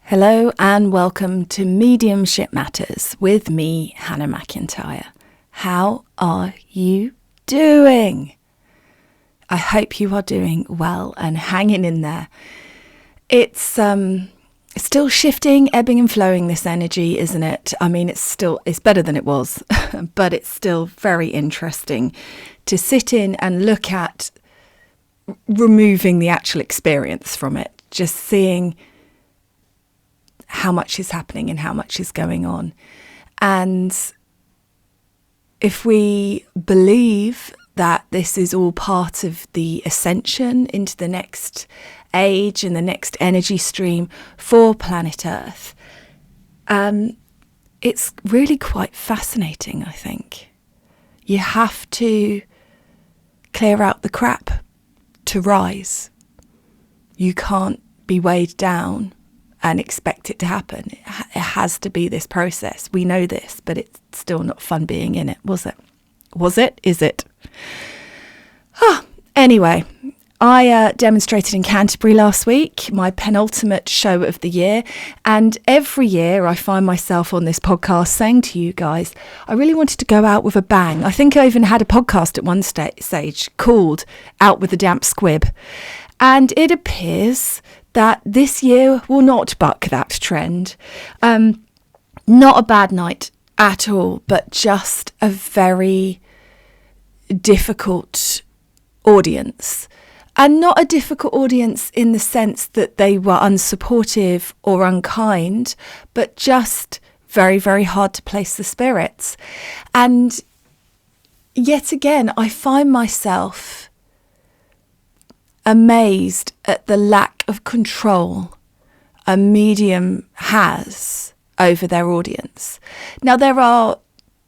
Hello and welcome to Mediumship Matters with me, Hannah McIntyre. How are you doing? I hope you are doing well and hanging in there. It's still shifting, ebbing and flowing, this energy, isn't it? I mean, it's better than it was, but it's still very interesting to sit in and look at removing the actual experience from it, just seeing how much is happening and how much is going on. And if we believe that this is all part of the ascension into the next age and the next energy stream for planet Earth, it's really quite fascinating, I think. You have to clear out the crap to rise. You can't be weighed down and expect it to happen. It has to be this process. We know this, but it's still not fun being in it, was it? Was it? Is it? Anyway, I demonstrated in Canterbury last week, my penultimate show of the year. And every year I find myself on this podcast saying to you guys, I really wanted to go out with a bang. I think I even had a podcast at one stage called Out with the Damp Squib. And it appears that this year will not buck that trend. Not a bad night at all, but just a very difficult audience. And not a difficult audience in the sense that they were unsupportive or unkind, but just very, very hard to place the spirits. And yet again, I find myself amazed at the lack of control a medium has over their audience. Now, there are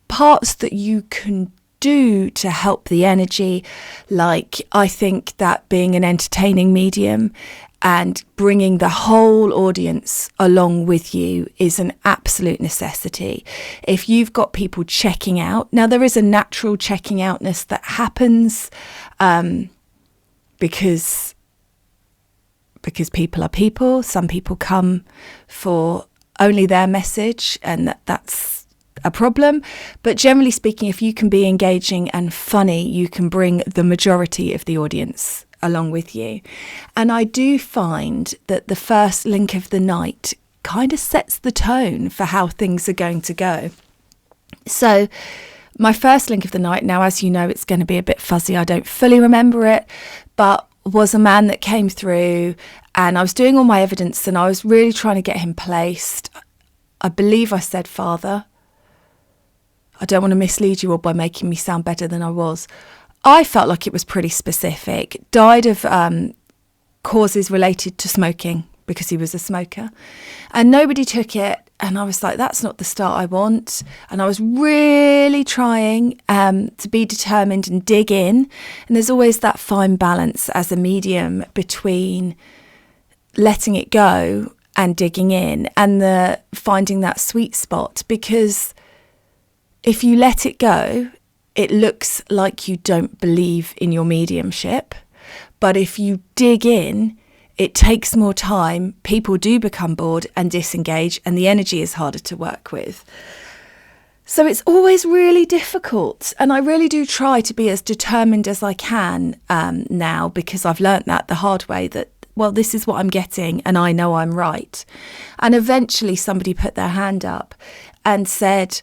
parts that you can do to help the energy, like I think that being an entertaining medium and bringing the whole audience along with you is an absolute necessity. If you've got people checking out, now there is a natural checking outness that happens, because people are people. Some people come for only their message, and that's a problem. But generally speaking, if you can be engaging and funny, you can bring the majority of the audience along with you. And I do find that the first link of the night kind of sets the tone for how things are going to go. So my first link of the night, now as you know, it's going to be a bit fuzzy, I don't fully remember it, but was a man that came through, and I was doing all my evidence and I was really trying to get him placed. I believe I said father. I don't want to mislead you all by making me sound better than I was. I felt like it was pretty specific. Died of causes related to smoking, because he was a smoker, and nobody took it. And I was like, that's not the start I want. And I was really trying to be determined and dig in. And there's always that fine balance as a medium between letting it go and digging in, and the finding that sweet spot. Because if you let it go, it looks like you don't believe in your mediumship. But if you dig in, it takes more time, people do become bored and disengage, and the energy is harder to work with. So it's always really difficult. And I really do try to be as determined as I can now, because I've learnt that the hard way, that, well, this is what I'm getting and I know I'm right. And eventually somebody put their hand up and said,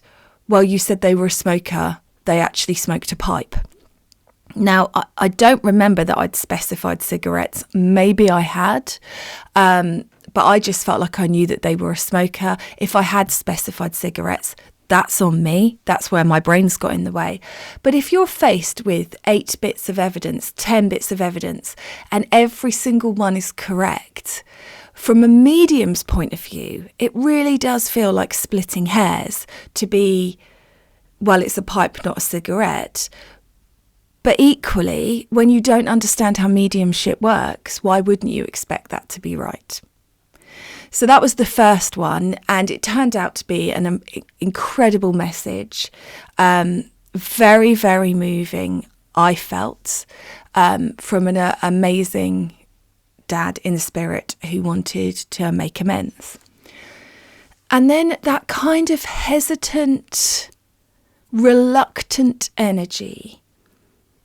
well, you said they were a smoker. They actually smoked a pipe. Now, I don't remember that I'd specified cigarettes. Maybe I had, but I just felt like I knew that they were a smoker. If I had specified cigarettes, that's on me. That's where my brain's got in the way. But if you're faced with 8 bits of evidence, 10 bits of evidence, and every single one is correct, from a medium's point of view, it really does feel like splitting hairs to be, well, it's a pipe, not a cigarette. But equally, when you don't understand how mediumship works, why wouldn't you expect that to be right? So that was the first one, and it turned out to be an incredible message. Very, very moving, I felt, from an amazing dad in the spirit who wanted to make amends. And then that kind of hesitant, reluctant energy.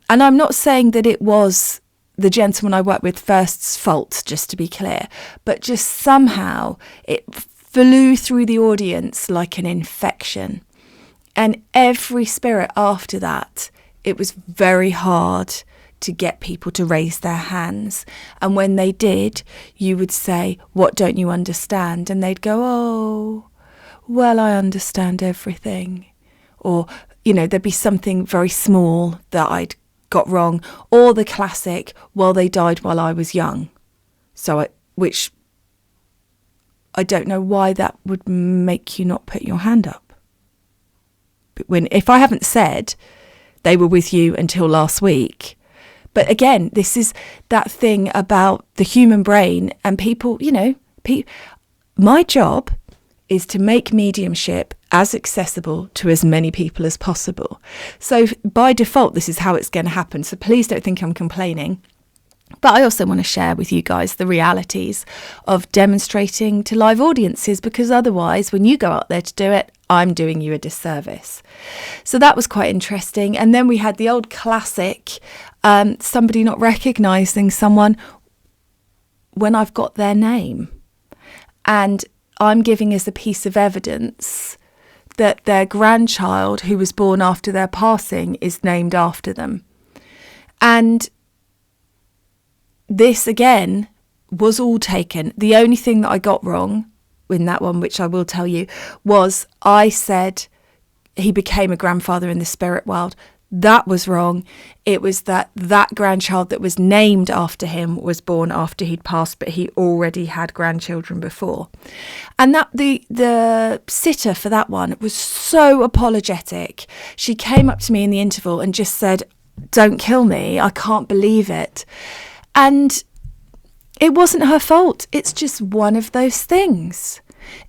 And I'm not saying that it was the gentleman I worked with first's fault, just to be clear, but just somehow it flew through the audience like an infection. And every spirit after that, it was very hard to get people to raise their hands. And when they did, you would say, "What don't you understand?" And they'd go, "Oh, well, I understand everything." Or, there'd be something very small that I'd got wrong. Or the classic, "Well, they died while I was young." Which I don't know why that would make you not put your hand up. But if I haven't said they were with you until last week. But again, this is that thing about the human brain and people, my job is to make mediumship as accessible to as many people as possible. So by default, this is how it's going to happen. So please don't think I'm complaining. But I also want to share with you guys the realities of demonstrating to live audiences, because otherwise, when you go out there to do it, I'm doing you a disservice. So that was quite interesting. And then we had the old classic, somebody not recognising someone when I've got their name. And I'm giving as a piece of evidence that their grandchild, who was born after their passing, is named after them. And this, again, was all taken. The only thing that I got wrong in that one, which I will tell you, was I said he became a grandfather in the spirit world. That was wrong. It was that grandchild that was named after him was born after he'd passed, but he already had grandchildren before. And that the sitter for that one was so apologetic. She came up to me in the interval and just said, "Don't kill me. I can't believe it." And it wasn't her fault. It's just one of those things.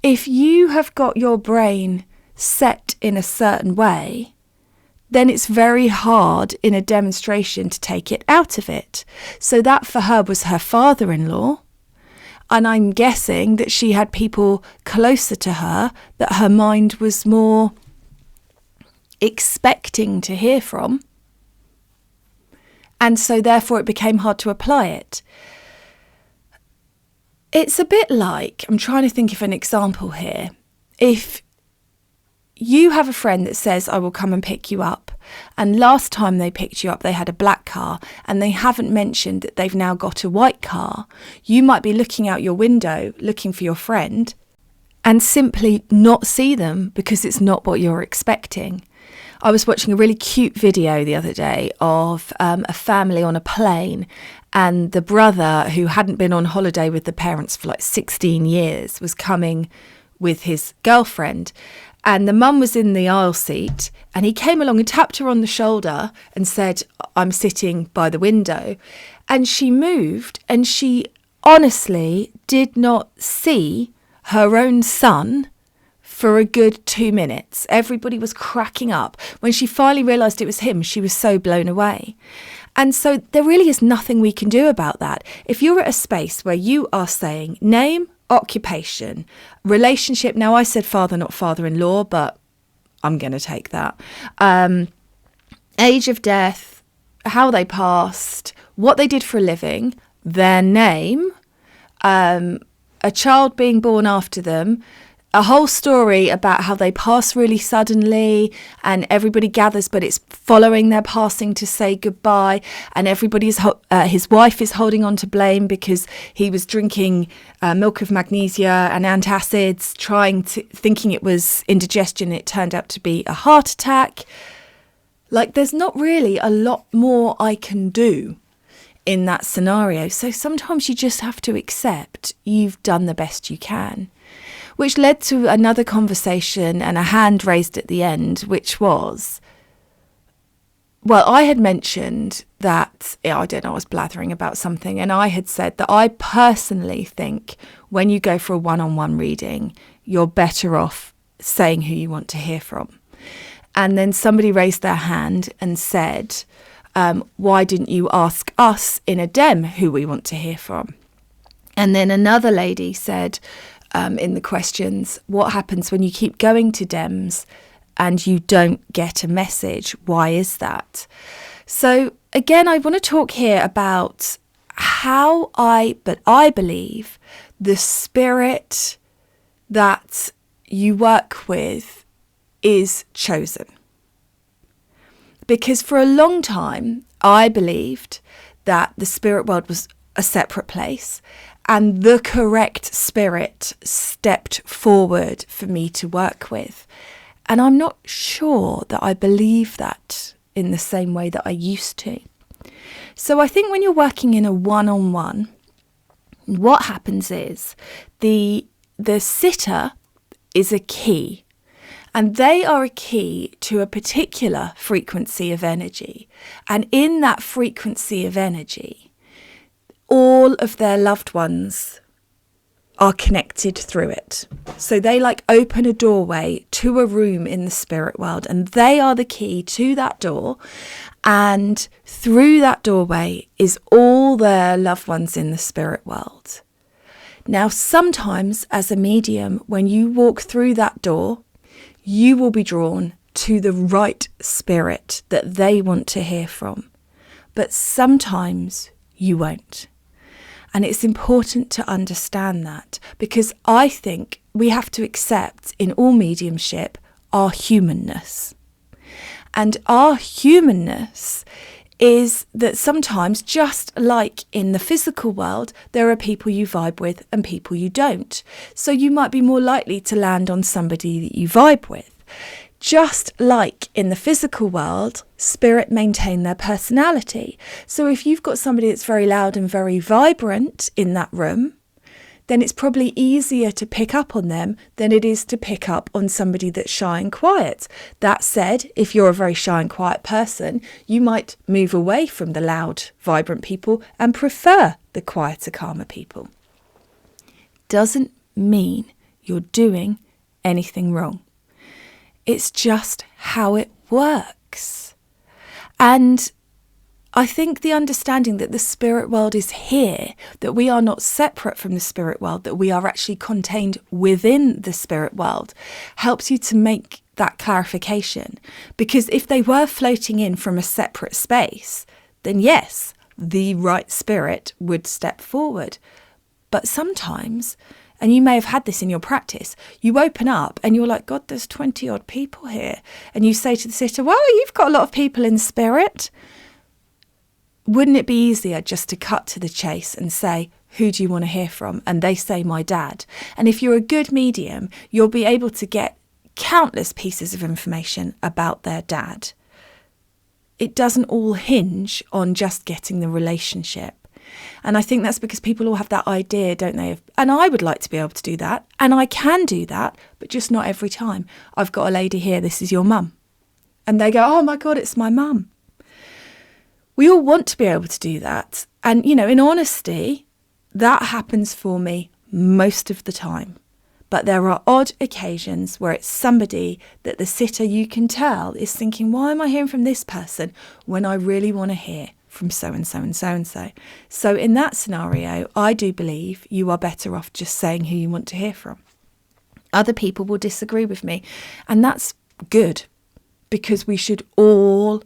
If you have got your brain set in a certain way, then it's very hard in a demonstration to take it out of it. So that for her was her father-in-law. And I'm guessing that she had people closer to her that her mind was more expecting to hear from. And so therefore it became hard to apply it. It's a bit like, I'm trying to think of an example here. If you have a friend that says, "I will come and pick you up," and last time they picked you up, they had a black car, and they haven't mentioned that they've now got a white car, you might be looking out your window, looking for your friend, and simply not see them because it's not what you're expecting. I was watching a really cute video the other day of a family on a plane, and the brother, who hadn't been on holiday with the parents for like 16 years, was coming with his girlfriend. And the mum was in the aisle seat, and he came along and tapped her on the shoulder and said, "I'm sitting by the window." And she moved, and she honestly did not see her own son for a good 2 minutes. Everybody was cracking up. When she finally realised it was him, she was so blown away. And so there really is nothing we can do about that. If you're at a space where you are saying name, occupation, relationship, now I said father, not father-in-law, but I'm going to take that. Age of death, how they passed, what they did for a living, their name, a child being born after them, a whole story about how they pass really suddenly and everybody gathers, but it's following their passing to say goodbye, and everybody's his wife is holding on to blame because he was drinking milk of magnesia and antacids, thinking it was indigestion. It turned out to be a heart attack. Like, there's not really a lot more I can do in that scenario. So sometimes you just have to accept you've done the best you can. Which led to another conversation and a hand raised at the end, which was, well, I had mentioned that, I don't know, I was blathering about something, and I had said that I personally think when you go for a one-on-one reading, you're better off saying who you want to hear from. And then somebody raised their hand and said, why didn't you ask us in a dem who we want to hear from? And then another lady said, in the questions, what happens when you keep going to DEMS and you don't get a message? Why is that? So again, I want to talk here about how I believe the spirit that you work with is chosen. Because for a long time, I believed that the spirit world was a separate place and the correct spirit stepped forward for me to work with. And I'm not sure that I believe that in the same way that I used to. So I think when you're working in a one-on-one, what happens is the sitter is a key, and they are a key to a particular frequency of energy. And in that frequency of energy, all of their loved ones are connected through it. So they like open a doorway to a room in the spirit world, and they are the key to that door. And through that doorway is all their loved ones in the spirit world. Now, sometimes as a medium, when you walk through that door, you will be drawn to the right spirit that they want to hear from. But sometimes you won't. And it's important to understand that, because I think we have to accept in all mediumship our humanness. And our humanness is that sometimes, just like in the physical world, there are people you vibe with and people you don't. So you might be more likely to land on somebody that you vibe with. Just like in the physical world, spirit maintain their personality. So if you've got somebody that's very loud and very vibrant in that room, then it's probably easier to pick up on them than it is to pick up on somebody that's shy and quiet. That said, if you're a very shy and quiet person, you might move away from the loud, vibrant people and prefer the quieter, calmer people. Doesn't mean you're doing anything wrong. It's just how it works. And I think the understanding that the spirit world is here, that we are not separate from the spirit world, that we are actually contained within the spirit world, helps you to make that clarification. Because if they were floating in from a separate space, then yes, the right spirit would step forward. But sometimes, and you may have had this in your practice, you open up and you're like, God, there's 20 odd people here. And you say to the sitter, well, you've got a lot of people in spirit. Wouldn't it be easier just to cut to the chase and say, who do you want to hear from? And they say, my dad. And if you're a good medium, you'll be able to get countless pieces of information about their dad. It doesn't all hinge on just getting the relationship. And I think that's because people all have that idea, don't they? And I would like to be able to do that. And I can do that, but just not every time. I've got a lady here, this is your mum. And they go, oh my God, it's my mum. We all want to be able to do that. And, you know, in honesty, that happens for me most of the time. But there are odd occasions where it's somebody that the sitter, you can tell, is thinking, why am I hearing from this person when I really want to hear from so-and-so and so-and-so? So in that scenario, I do believe you are better off just saying who you want to hear from. Other people will disagree with me. And that's good, because we should all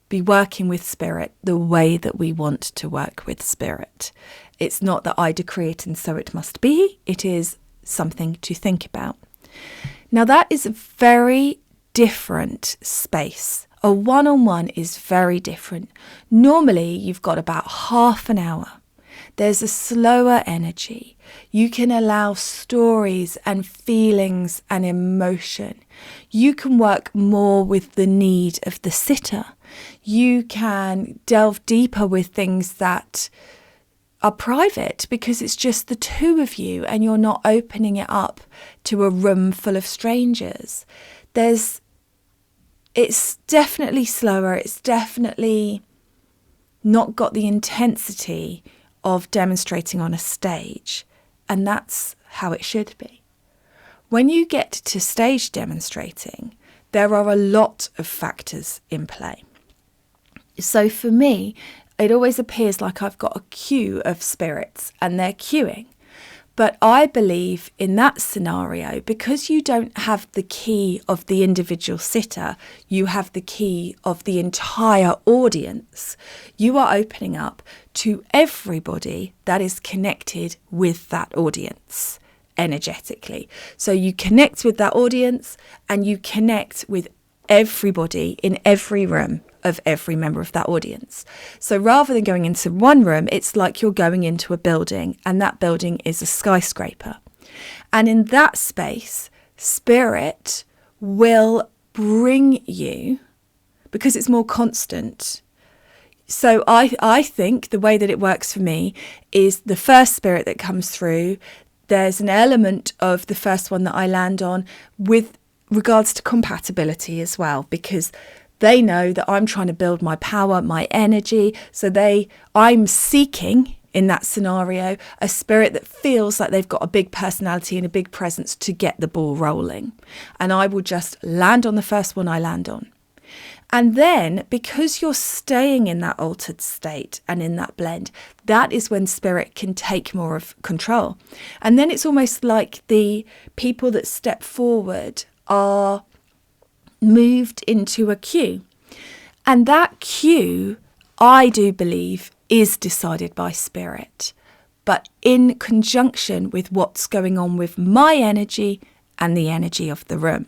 be working with spirit the way that we want to work with spirit. It's not that I decree it and so it must be. It is something to think about. Now that is a very different space. A one-on-one is very different. Normally you've got about half an hour. There's a slower energy. You can allow stories and feelings and emotion. You can work more with the need of the sitter. You can delve deeper with things that are private because it's just the two of you and you're not opening it up to a room full of strangers. It's definitely slower. It's definitely not got the intensity of demonstrating on a stage. And that's how it should be. When you get to stage demonstrating, there are a lot of factors in play. So for me, it always appears like I've got a queue of spirits and they're queuing. But I believe in that scenario, because you don't have the key of the individual sitter, you have the key of the entire audience. You are opening up to everybody that is connected with that audience energetically. So you connect with that audience and you connect with everybody in every room of every member of that audience. So rather than going into one room, it's like you're going into a building, and that building is a skyscraper. And in that space, spirit will bring you, because it's more constant. So I think the way that it works for me is the first spirit that comes through, there's an element of the first one that I land on with regards to compatibility as well, because they know that I'm trying to build my power, my energy. So I'm seeking, in that scenario, a spirit that feels like they've got a big personality and a big presence to get the ball rolling. And I will just land on the first one I land on. And then, because you're staying in that altered state and in that blend, that is when spirit can take more of control. And then it's almost like the people that step forward are moved into a queue. And that queue, I do believe, is decided by spirit, but in conjunction with what's going on with my energy and the energy of the room.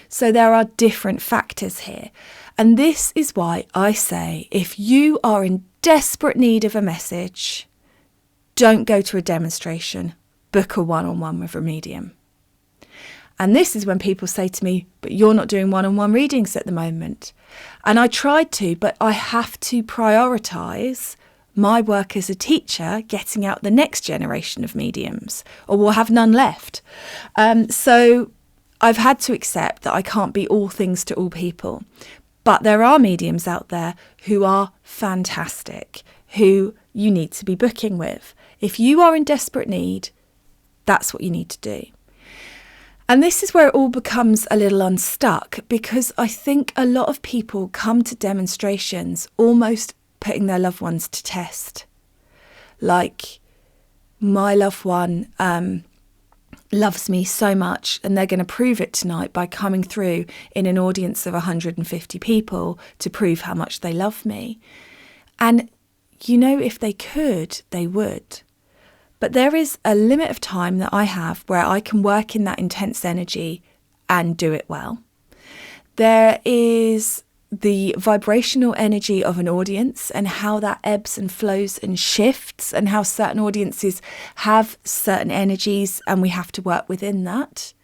So there are different factors here. And this is why I say, if you are in desperate need of a message, don't go to a demonstration, book a one-on-one with a medium. And this is when people say to me, but you're not doing one-on-one readings at the moment. And I tried to, but I have to prioritise my work as a teacher, getting out the next generation of mediums, or we'll have none left. So I've had to accept that I can't be all things to all people. But there are mediums out there who are fantastic, who you need to be booking with. If you are in desperate need, that's what you need to do. And this is where it all becomes a little unstuck, because I think a lot of people come to demonstrations almost putting their loved ones to test. Like, my loved one loves me so much, and they're going to prove it tonight by coming through in an audience of 150 people to prove how much they love me. And, you know, if they could, they would. But there is a limit of time that I have where I can work in that intense energy and do it well. There is the vibrational energy of an audience and how that ebbs and flows and shifts, and how certain audiences have certain energies and we have to work within that.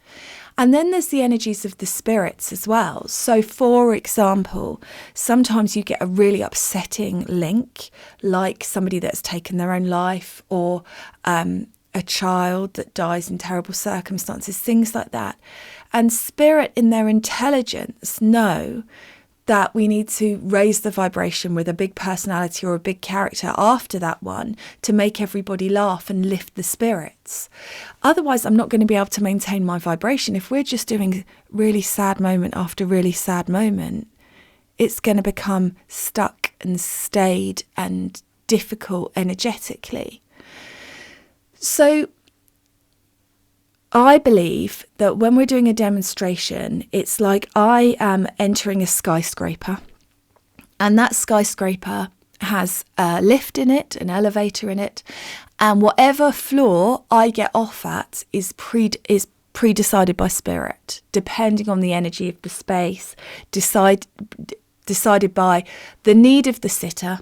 And then there's the energies of the spirits as well. So, for example, sometimes you get a really upsetting link, like somebody that's taken their own life, or a child that dies in terrible circumstances, things like that. And spirit, in their intelligence, know that we need to raise the vibration with a big personality or a big character after that one to make everybody laugh and lift the spirits. Otherwise, I'm not going to be able to maintain my vibration. If we're just doing really sad moment after really sad moment, it's going to become stuck and stayed and difficult energetically. So I believe that when we're doing a demonstration, it's like I am entering a skyscraper, and that skyscraper has a lift in it, an elevator in it, and whatever floor I get off at is pre-decided by spirit, depending on the energy of the space, decided by the need of the sitter,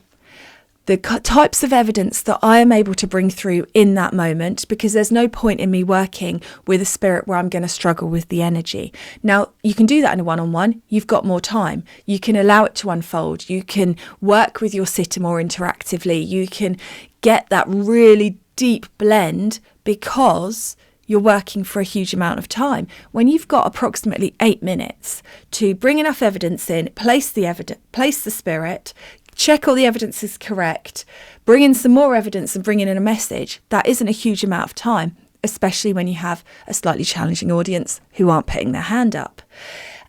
the types of evidence that I am able to bring through in that moment, because there's no point in me working with a spirit where I'm going to struggle with the energy. Now, you can do that in a one-on-one. You've got more time. You can allow it to unfold. You can work with your sitter more interactively. You can get that really deep blend because you're working for a huge amount of time. When you've got approximately 8 minutes to bring enough evidence in, place the spirit, check all the evidence is correct, bring in some more evidence and bring in a message, that isn't a huge amount of time, especially when you have a slightly challenging audience who aren't putting their hand up.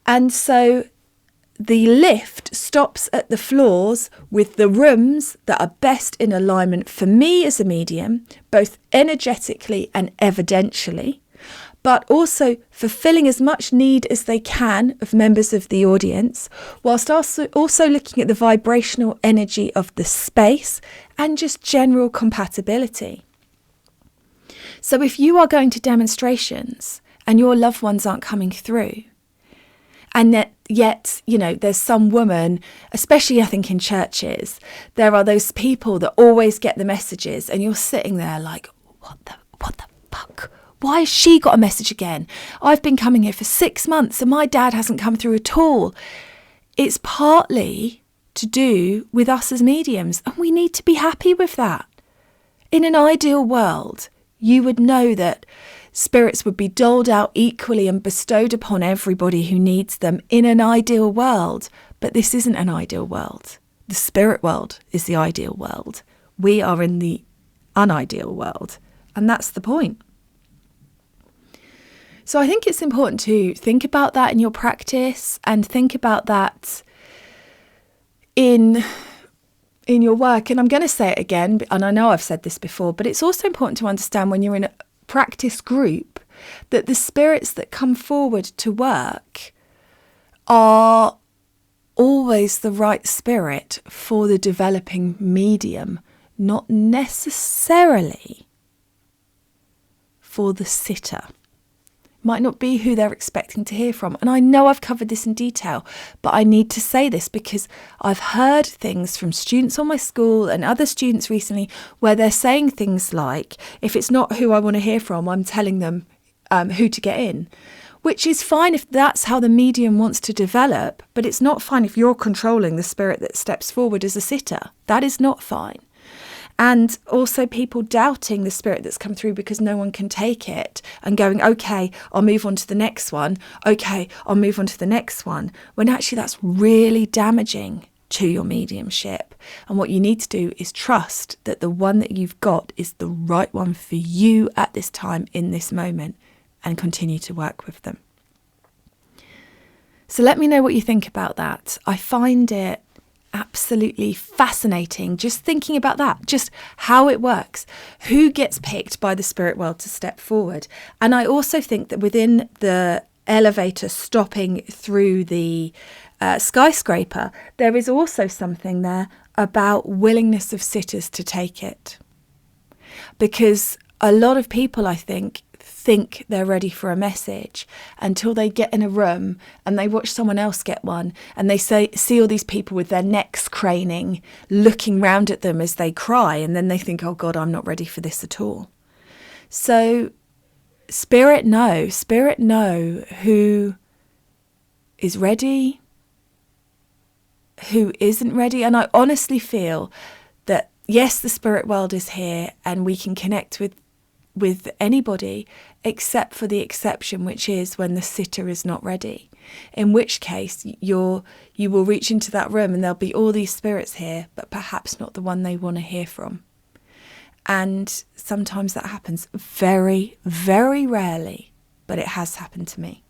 And so the lift stops at the floors with the rooms that are best in alignment for me as a medium, both energetically and evidentially, but also fulfilling as much need as they can of members of the audience, whilst also looking at the vibrational energy of the space and just general compatibility. So if you are going to demonstrations and your loved ones aren't coming through, and yet, you know, there's some woman, especially I think in churches, there are those people that always get the messages and you're sitting there like, what the fuck? Why has she got a message again? I've been coming here for 6 months and my dad hasn't come through at all. It's partly to do with us as mediums, and we need to be happy with that. In an ideal world, you would know that spirits would be doled out equally and bestowed upon everybody who needs them in an ideal world. But this isn't an ideal world. The spirit world is the ideal world. We are in the unideal world. And that's the point. So I think it's important to think about that in your practice and think about that in your work. And I'm going to say it again, and I know I've said this before, but it's also important to understand when you're in a practice group that the spirits that come forward to work are always the right spirit for the developing medium, not necessarily for the sitter. Might not be who they're expecting to hear from. And I know I've covered this in detail, but I need to say this because I've heard things from students on my school and other students recently where they're saying things like, if it's not who I want to hear from, I'm telling them who to get in, which is fine if that's how the medium wants to develop, but it's not fine if you're controlling the spirit that steps forward as a sitter. That is not fine. And also people doubting the spirit that's come through because no one can take it and going, okay, I'll move on to the next one. Okay, I'll move on to the next one. When actually that's really damaging to your mediumship. And what you need to do is trust that the one that you've got is the right one for you at this time in this moment, and continue to work with them. So let me know what you think about that. I find it absolutely fascinating just thinking about that, just how it works, who gets picked by the spirit world to step forward. And I also think that within the elevator stopping through the skyscraper, there is also something there about willingness of sitters to take it, because a lot of people, I think they're ready for a message until they get in a room and they watch someone else get one, and they see all these people with their necks craning, looking round at them as they cry, and then they think, oh God, I'm not ready for this at all. So spirit know who is ready, who isn't ready. And I honestly feel that yes, the spirit world is here and we can connect with anybody except for the exception, which is when the sitter is not ready, in which case you will reach into that room and there'll be all these spirits here, but perhaps not the one they want to hear from. And sometimes that happens, very, very rarely, but it has happened to me.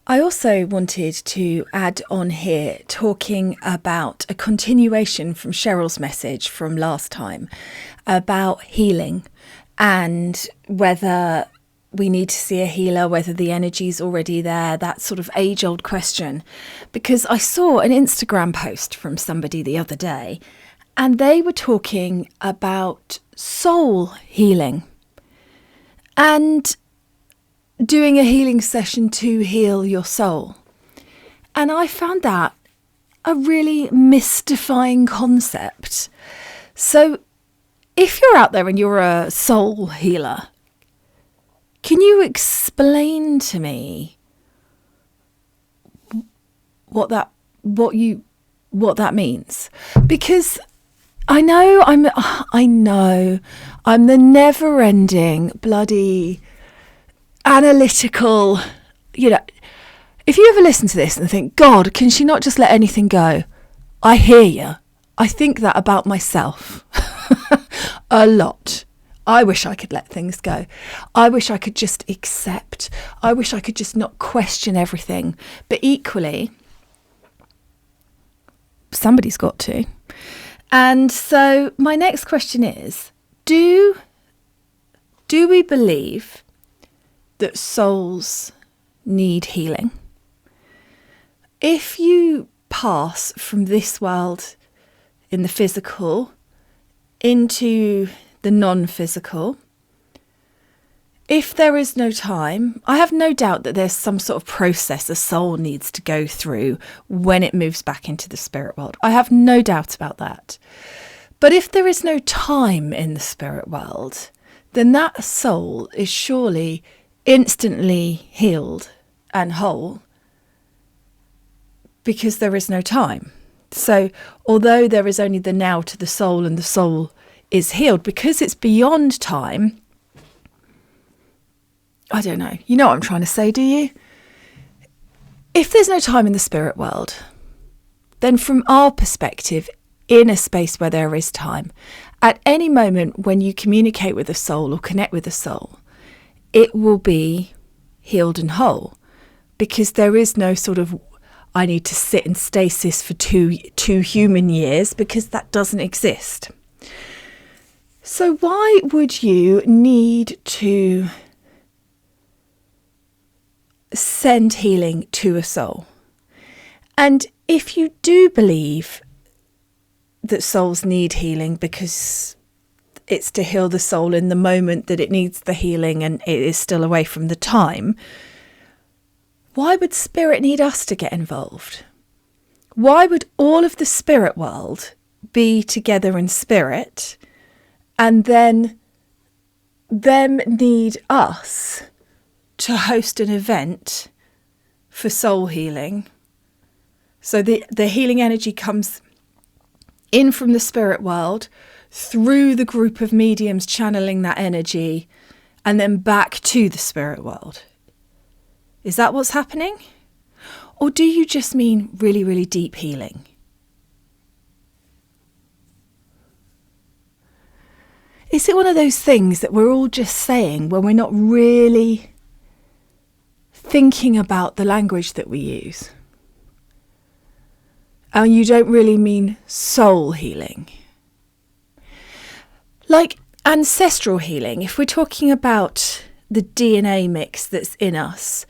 I also wanted to add on here talking about a continuation from Cheryl's message from last time about healing and whether we need to see a healer, whether the energy's already there, that sort of age-old question. Because I saw an Instagram post from somebody the other day and they were talking about soul healing and doing a healing session to heal your soul. And I found that a really mystifying concept. So if you're out there and you're a soul healer, can you explain to me what that means? Because I know I'm the never-ending bloody analytical, if you ever listen to this and think, God, can she not just let anything go? I hear you. I think that about myself a lot. I wish I could let things go. I wish I could just accept. I wish I could just not question everything. But equally, somebody's got to. And so my next question is, do we believe that souls need healing? If you pass from this world in the physical into the non-physical, if there is no time, I have no doubt that there's some sort of process a soul needs to go through when it moves back into the spirit world. I have no doubt about that. But if there is no time in the spirit world, then that soul is surely instantly healed and whole because there is no time. So although there is only the now to the soul and the soul is healed, because it's beyond time, I don't know. You know what I'm trying to say, do you? If there's no time in the spirit world, then from our perspective, in a space where there is time, at any moment when you communicate with a soul or connect with a soul, it will be healed and whole, because there is no sort of, I need to sit in stasis for two human years, because that doesn't exist. So why would you need to send healing to a soul? And if you do believe that souls need healing because it's to heal the soul in the moment that it needs the healing and it is still away from the time, why would spirit need us to get involved? Why would all of the spirit world be together in spirit and then them need us to host an event for soul healing? So the healing energy comes in from the spirit world, through the group of mediums channeling that energy, and then back to the spirit world. Is that what's happening? Or do you just mean really, really deep healing? Is it one of those things that we're all just saying when we're not really thinking about the language that we use? And you don't really mean soul healing. Like ancestral healing, if we're talking about the DNA mix that's in us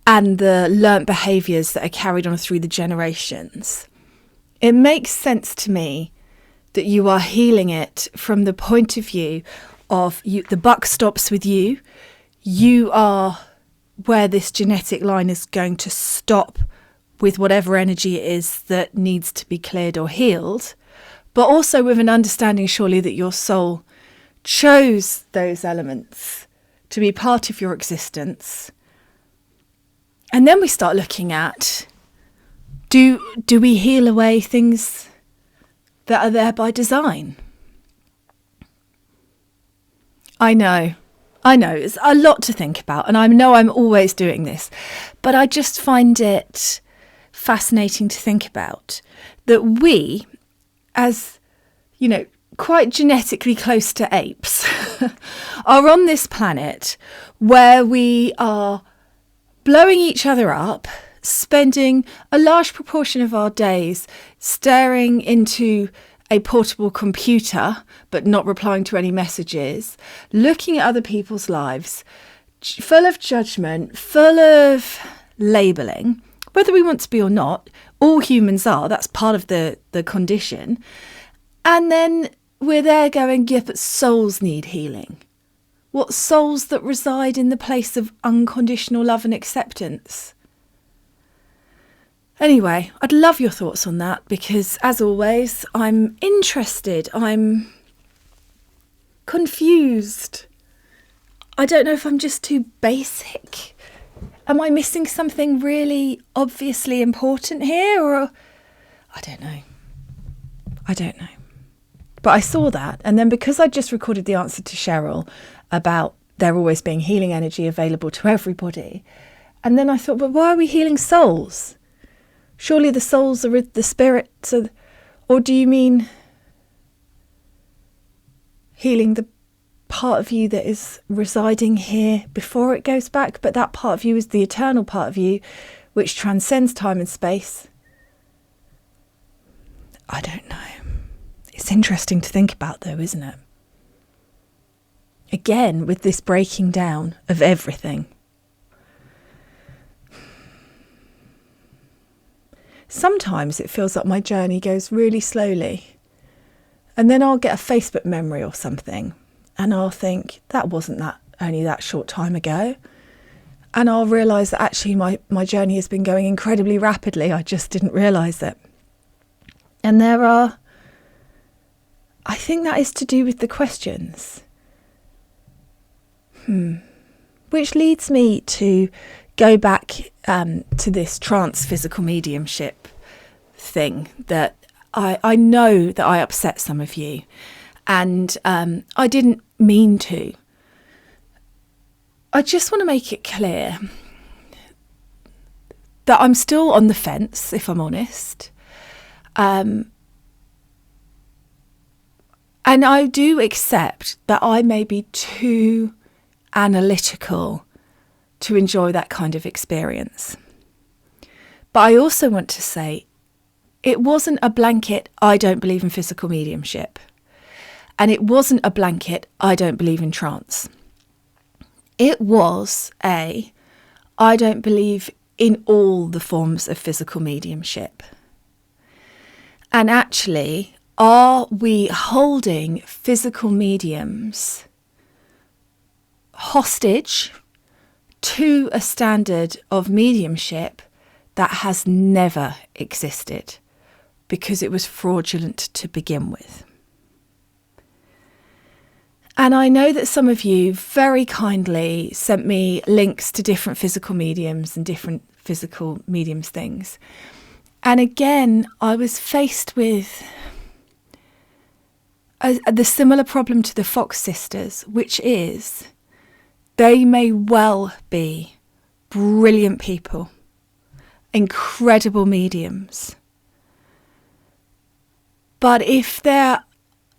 and the learnt behaviours that are carried on through the generations, it makes sense to me that you are healing it from the point of view of you. The buck stops with you. You are where this genetic line is going to stop with whatever energy it is that needs to be cleared or healed, but also with an understanding surely that your soul chose those elements to be part of your existence. And then we start looking at, do we heal away things that are there by design? I know, it's a lot to think about, and I know I'm always doing this, but I just find it fascinating to think about that we, as, you know, quite genetically close to apes, are on this planet where we are blowing each other up, spending a large proportion of our days staring into a portable computer but not replying to any messages, looking at other people's lives, full of judgment, full of labelling, whether we want to be or not. All humans are. That's part of the condition. And then we're there going, yeah, but souls need healing. What souls that reside in the place of unconditional love and acceptance? Anyway, I'd love your thoughts on that, because as always, I'm interested. I'm confused. I don't know if I'm just too basic. Am I missing something really obviously important here? Or I don't know. But I saw that. And then because I just recorded the answer to Cheryl about there always being healing energy available to everybody. And then I thought, but why are we healing souls? Surely the souls are the spirits. Or do you mean healing the part of you that is residing here before it goes back, but that part of you is the eternal part of you, which transcends time and space. I don't know. It's interesting to think about though, isn't it? Again, with this breaking down of everything. Sometimes it feels like my journey goes really slowly. And then I'll get a Facebook memory or something. And I'll think, that wasn't only that short time ago. And I'll realise that actually my journey has been going incredibly rapidly. I just didn't realise it. And I think that is to do with the questions. Which leads me to go back to this trans-physical mediumship thing that I know that I upset some of you. And I didn't mean to. I just want to make it clear that I'm still on the fence, if I'm honest. And I do accept that I may be too analytical to enjoy that kind of experience. But I also want to say it wasn't a blanket, I don't believe in physical mediumship. And it wasn't a blanket, I don't believe in trance. It was I don't believe in all the forms of physical mediumship. And actually, are we holding physical mediums hostage to a standard of mediumship that has never existed because it was fraudulent to begin with? And I know that some of you very kindly sent me links to different physical mediums and different physical mediums things. And again, I was faced with the similar problem to the Fox sisters, which is they may well be brilliant people, incredible mediums. But if there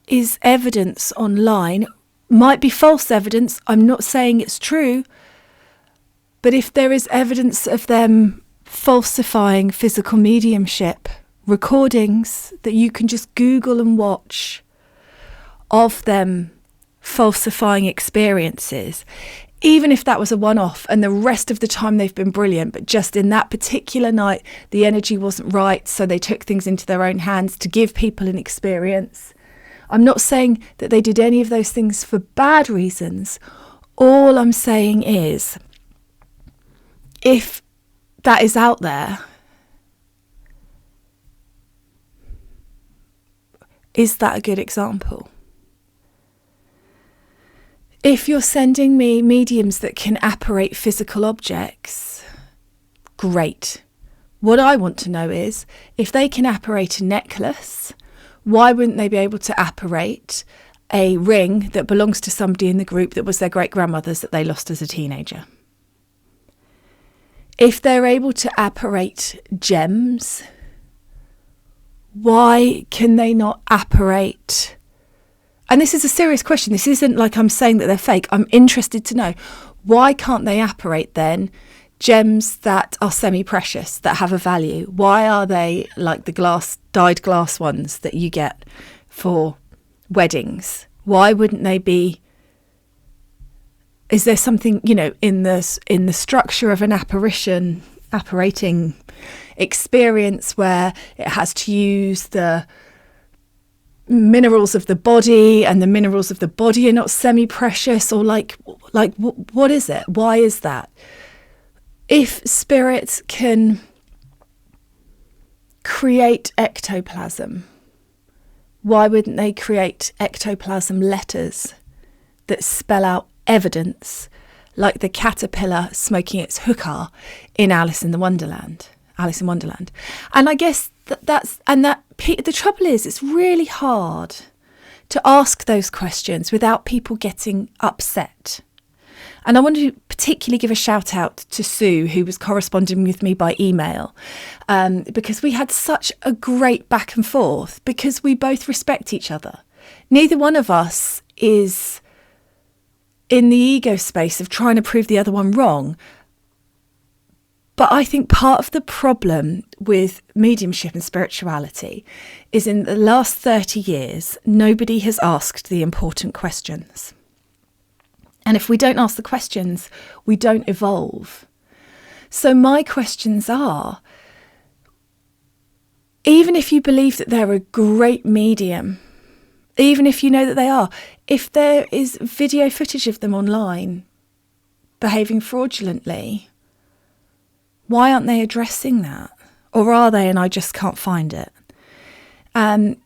is evidence online, might be false evidence, I'm not saying it's true, but if there is evidence of them falsifying physical mediumship recordings that you can just Google and watch of them falsifying experiences, even if that was a one-off and the rest of the time they've been brilliant, but just in that particular night the energy wasn't right, so they took things into their own hands to give people an experience. I'm not saying that they did any of those things for bad reasons. All I'm saying is, if that is out there, is that a good example? If you're sending me mediums that can apparate physical objects, great. What I want to know is, if they can apparate a necklace, why wouldn't they be able to apparate a ring that belongs to somebody in the group that was their great-grandmother's that they lost as a teenager? If they're able to apparate gems, why can they not apparate? And this is a serious question. This isn't like I'm saying that they're fake. I'm interested to know, why can't they apparate then gems that are semi-precious, that have a value? Why are they like the dyed glass ones that you get for weddings? Why wouldn't they be? Is there something, in the structure of an apparating experience where it has to use the minerals of the body, and the minerals of the body are not semi-precious, or what is it? Why is that? If spirits can create ectoplasm, why wouldn't they create ectoplasm letters that spell out evidence, like the caterpillar smoking its hookah in Alice in Wonderland? And I guess the trouble is, it's really hard to ask those questions without people getting upset. And I want to particularly give a shout out to Sue, who was corresponding with me by email, because we had such a great back and forth, because we both respect each other. Neither one of us is in the ego space of trying to prove the other one wrong. But I think part of the problem with mediumship and spirituality is in the last 30 years, nobody has asked the important questions. And if we don't ask the questions, we don't evolve. So my questions are, even if you believe that they're a great medium, even if you know that they are, if there is video footage of them online behaving fraudulently, why aren't they addressing that? Or are they and I just can't find it?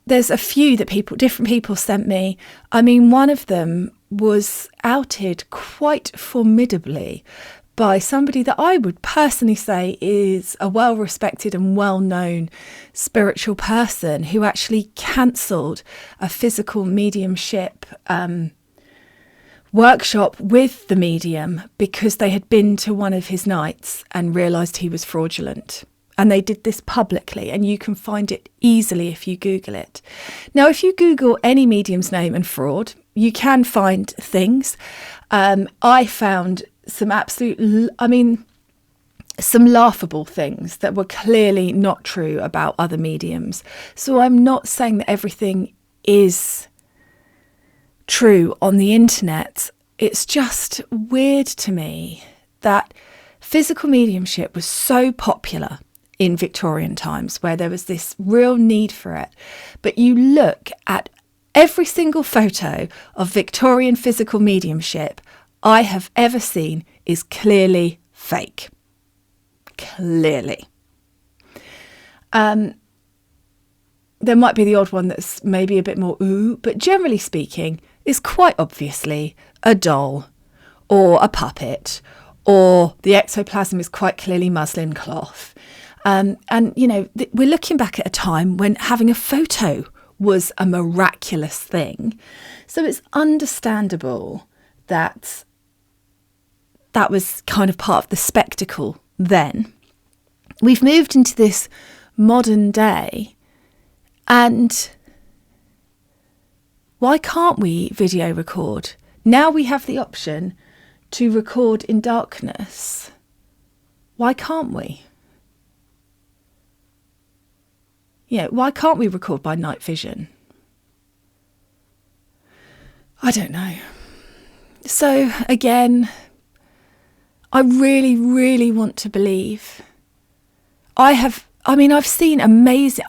There's a few that different people sent me. I mean, one of them was outed quite formidably by somebody that I would personally say is a well-respected and well-known spiritual person who actually cancelled a physical mediumship workshop with the medium because they had been to one of his nights and realised he was fraudulent. And they did this publicly, and you can find it easily if you Google it. Now, if you Google any medium's name and fraud, you can find things. I found some some laughable things that were clearly not true about other mediums. So I'm not saying that everything is true on the internet. It's just weird to me that physical mediumship was so popular in Victorian times, where there was this real need for it. But you look at every single photo of Victorian physical mediumship I have ever seen is clearly fake. Clearly. There might be the odd one that's maybe a bit more ooh, but generally speaking, is quite obviously a doll or a puppet, or the ectoplasm is quite clearly muslin cloth. And, you know, we're looking back at a time when having a photo was a miraculous thing. So it's understandable that that was kind of part of the spectacle then. We've moved into this modern day, and why can't we video record? Now we have the option to record in darkness. Why can't we? You know, why can't we record by night vision? I don't know. So again, I really, really want to believe. I've seen amazing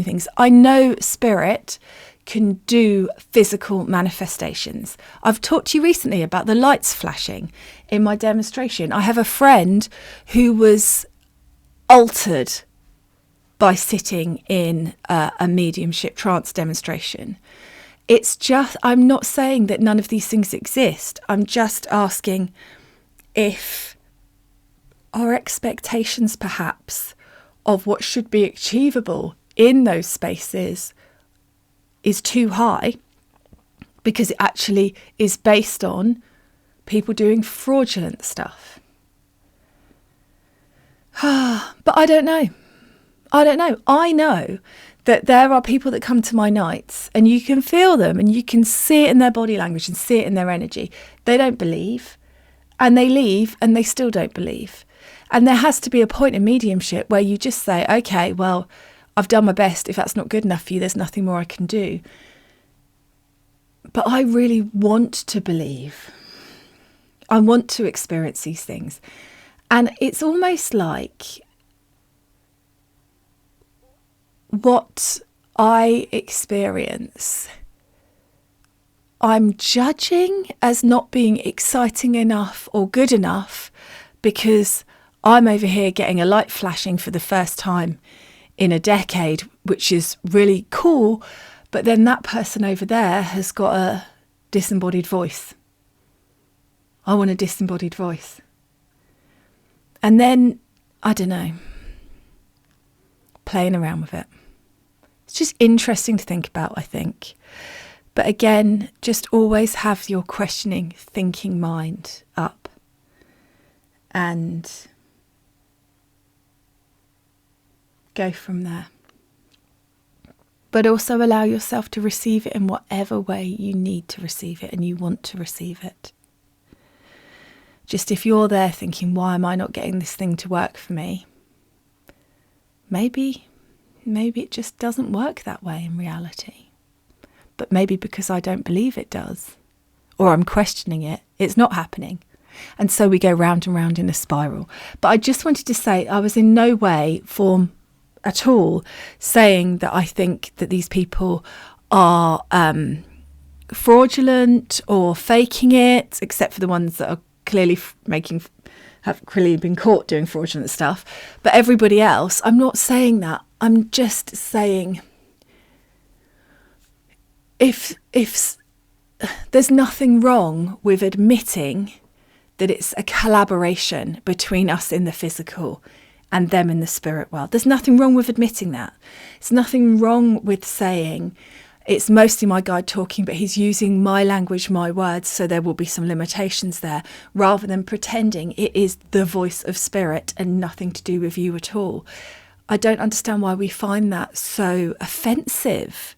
things. I know spirit can do physical manifestations. I've talked to you recently about the lights flashing in my demonstration. I have a friend who was altered by sitting in a mediumship trance demonstration. It's just, I'm not saying that none of these things exist. I'm just asking if our expectations perhaps of what should be achievable in those spaces is too high, because it actually is based on people doing fraudulent stuff. But I don't know. I know that there are people that come to my nights and you can feel them and you can see it in their body language and see it in their energy. They don't believe, and they leave and they still don't believe. And there has to be a point in mediumship where you just say, okay, well, I've done my best. If that's not good enough for you, there's nothing more I can do. But I really want to believe. I want to experience these things. And it's almost like what I experience, I'm judging as not being exciting enough or good enough because I'm over here getting a light flashing for the first time in a decade, which is really cool. But then that person over there has got a disembodied voice. I want a disembodied voice. And then, I don't know, playing around with it. It's just interesting to think about, I think. But again, just always have your questioning, thinking mind up. And go from there. But also allow yourself to receive it in whatever way you need to receive it and you want to receive it. Just if you're there thinking, why am I not getting this thing to work for me? Maybe it just doesn't work that way in reality. But maybe because I don't believe it does, or I'm questioning it, it's not happening. And so we go round and round in a spiral. But I just wanted to say I was in no way, form at all, saying that I think that these people are fraudulent or faking it, except for the ones that are clearly have clearly been caught doing fraudulent stuff. But everybody else, I'm not saying that. I'm just saying if there's nothing wrong with admitting that it's a collaboration between us in the physical and them in the spirit world. There's nothing wrong with admitting that. There's nothing wrong with saying, it's mostly my guide talking, but he's using my language, my words, so there will be some limitations there, rather than pretending it is the voice of spirit and nothing to do with you at all. I don't understand why we find that so offensive.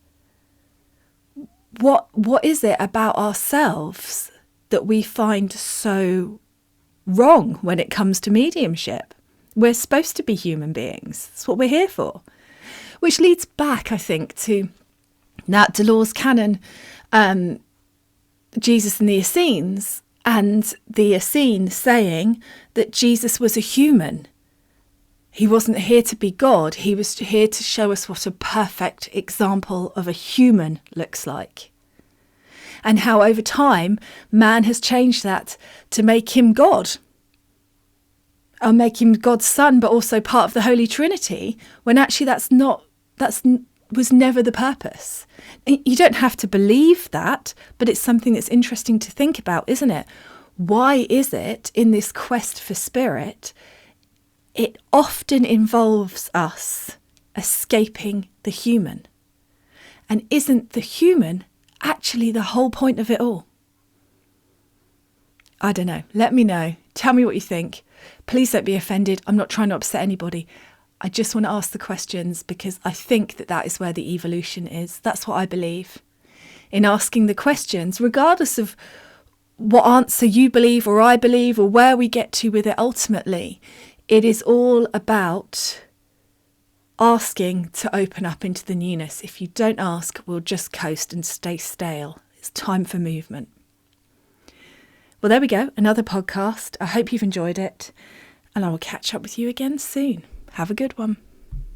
What is it about ourselves that we find so wrong when it comes to mediumship? We're supposed to be human beings. That's what we're here for. Which leads back, I think, to Nat Delors' canon, Jesus and the Essenes, and the Essene saying that Jesus was a human. He wasn't here to be God. He was here to show us what a perfect example of a human looks like. And how over time, man has changed that to make him God. Or make him God's son, but also part of the Holy Trinity, when actually that's was never the purpose. You don't have to believe that, but it's something that's interesting to think about, isn't it? Why is it in this quest for spirit, it often involves us escaping the human? And isn't the human actually the whole point of it all? I don't know. Let me know. Tell me what you think. Please don't be offended. I'm not trying to upset anybody. I just want to ask the questions because I think that is where the evolution is. That's what I believe. In asking the questions, regardless of what answer you believe or I believe or where we get to with it ultimately, it is all about asking to open up into the newness. If you don't ask, we'll just coast and stay stale. It's time for movement. Well, there we go. Another podcast. I hope you've enjoyed it, and I will catch up with you again soon. Have a good one.